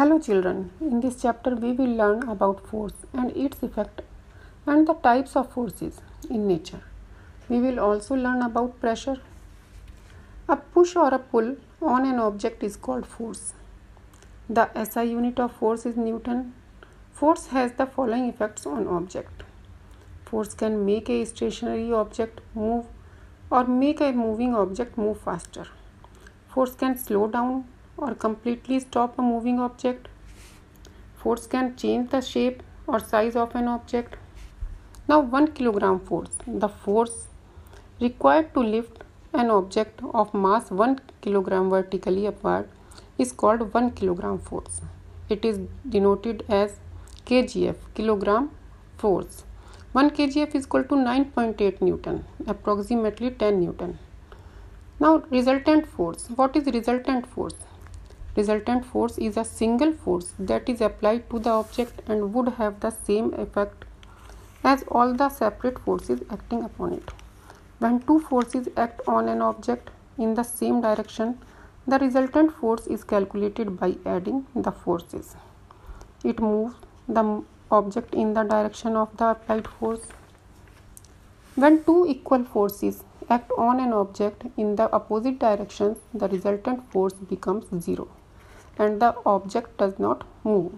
Hello children, in this chapter we will learn about force and its effect and the types of forces in nature. We will also learn about pressure. A push or a pull on an object is called force. The SI unit of force is Newton. Force has the following effects on object. Force can make a stationary object move or make a moving object move faster. Force can slow down or completely stop a moving object. Force can change the shape or size of an object. Now 1 kilogram force. The force required to lift an object of mass 1 kilogram vertically upward is called 1 kilogram force. It is denoted as kgf, kilogram force. 1 kgf is equal to 9.8 Newton, approximately 10 Newton. Now resultant force. What is resultant force? Resultant force is a single force that is applied to the object and would have the same effect as all the separate forces acting upon it. When two forces act on an object in the same direction, the resultant force is calculated by adding the forces. It moves the object in the direction of the applied force. When two equal forces act on an object in the opposite directions, the resultant force becomes zero and the object does not move.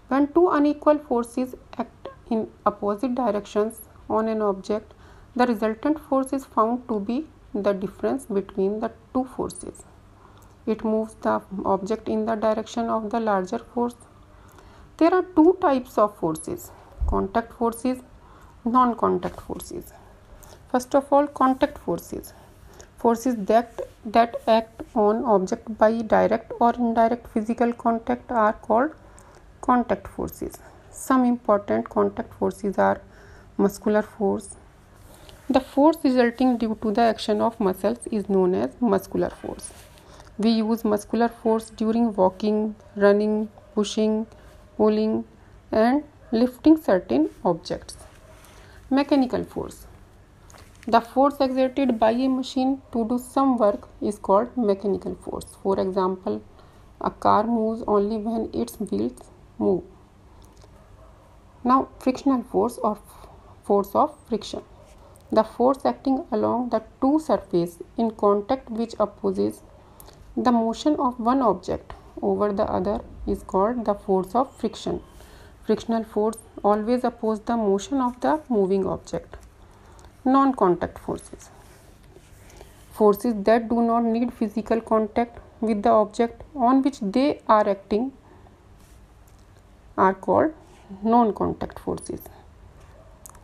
When two unequal forces act in opposite directions on an object, the resultant force is found to be the difference between the two forces. It moves the object in the direction of the larger force. There are two types of forces: contact forces, non-contact forces. First of all, contact forces. Forces that act on object by direct or indirect physical contact are called contact forces. Some important contact forces are muscular force. The force resulting due to the action of muscles is known as muscular force. We use muscular force during walking, running, pushing, pulling and lifting certain objects. Mechanical force. The force exerted by a machine to do some work is called mechanical force. For example, a car moves only when its wheels move. Now, frictional force or force of friction. The force acting along the two surfaces in contact which opposes the motion of one object over the other is called the force of friction. Frictional force always opposes the motion of the moving object. Non-contact forces. Forces that do not need physical contact with the object on which they are acting are called non-contact forces.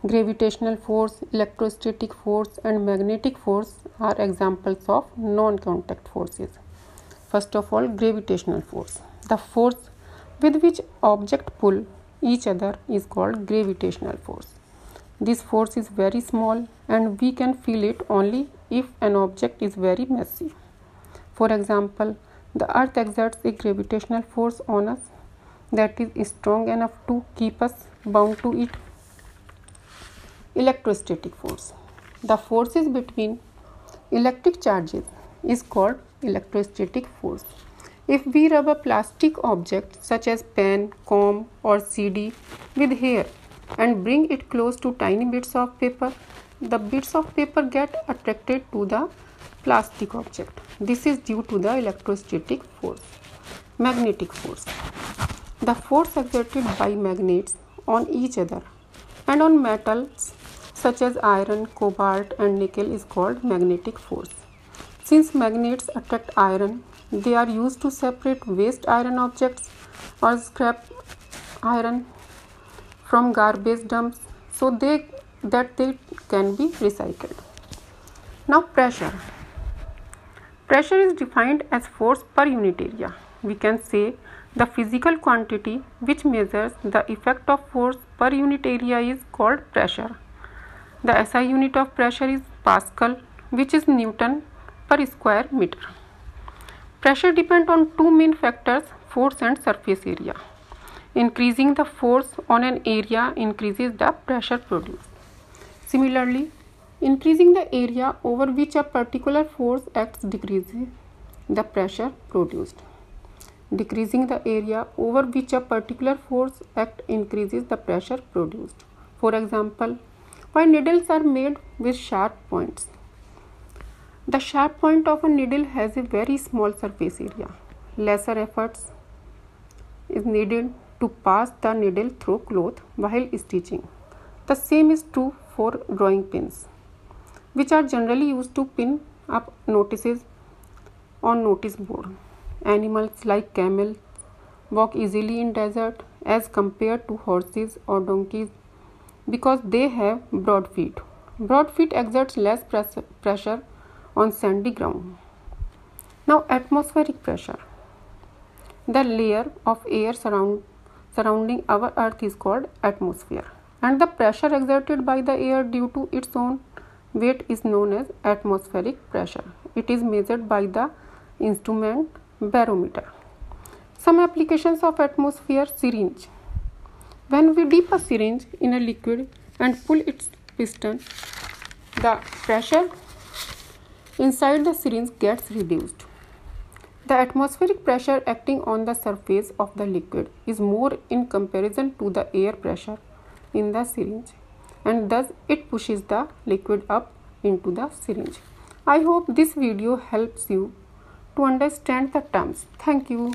Gravitational force, electrostatic force and magnetic force are examples of non-contact forces. First of all, gravitational force. The force with which objects pull each other is called gravitational force. This force is very small and we can feel it only if an object is very massive. For example, the earth exerts a gravitational force on us that is strong enough to keep us bound to it. Electrostatic force. The forces between electric charges is called electrostatic force. If we rub a plastic object such as pen, comb or CD with hair and bring it close to tiny bits of paper, the bits of paper get attracted to the plastic object. This is due to the electrostatic force. Magnetic force. The force exerted by magnets on each other and on metals such as iron, cobalt and nickel is called magnetic force. Since magnets attract iron, they are used to separate waste iron objects or scrap iron from garbage dumps so that they can be recycled. Now pressure. Pressure is defined as force per unit area. We can say the physical quantity which measures the effect of force per unit area is called pressure. The SI unit of pressure is Pascal, which is Newton per square meter. Pressure depends on two main factors, force and surface area. Increasing the force on an area increases the pressure produced. Similarly, increasing the area over which a particular force acts decreases the pressure produced. Decreasing the area over which a particular force act increases the pressure produced. For example, why needles are made with sharp points. The sharp point of a needle has a very small surface area. Lesser efforts is needed to pass the needle through cloth while stitching. The same is true for drawing pins, which are generally used to pin up notices on notice board. Animals like camels walk easily in desert as compared to horses or donkeys because they have broad feet. Broad feet exerts less pressure on sandy ground. Now, atmospheric pressure. The layer of air surrounding our earth is called atmosphere, and the pressure exerted by the air due to its own weight is known as atmospheric pressure. It is measured by the instrument barometer. Some applications of atmosphere. Syringe. When we dip a syringe in a liquid and pull its piston, the pressure inside the syringe gets reduced. The atmospheric pressure acting on the surface of the liquid is more in comparison to the air pressure in the syringe, and thus it pushes the liquid up into the syringe. I hope this video helps you to understand the terms. Thank you.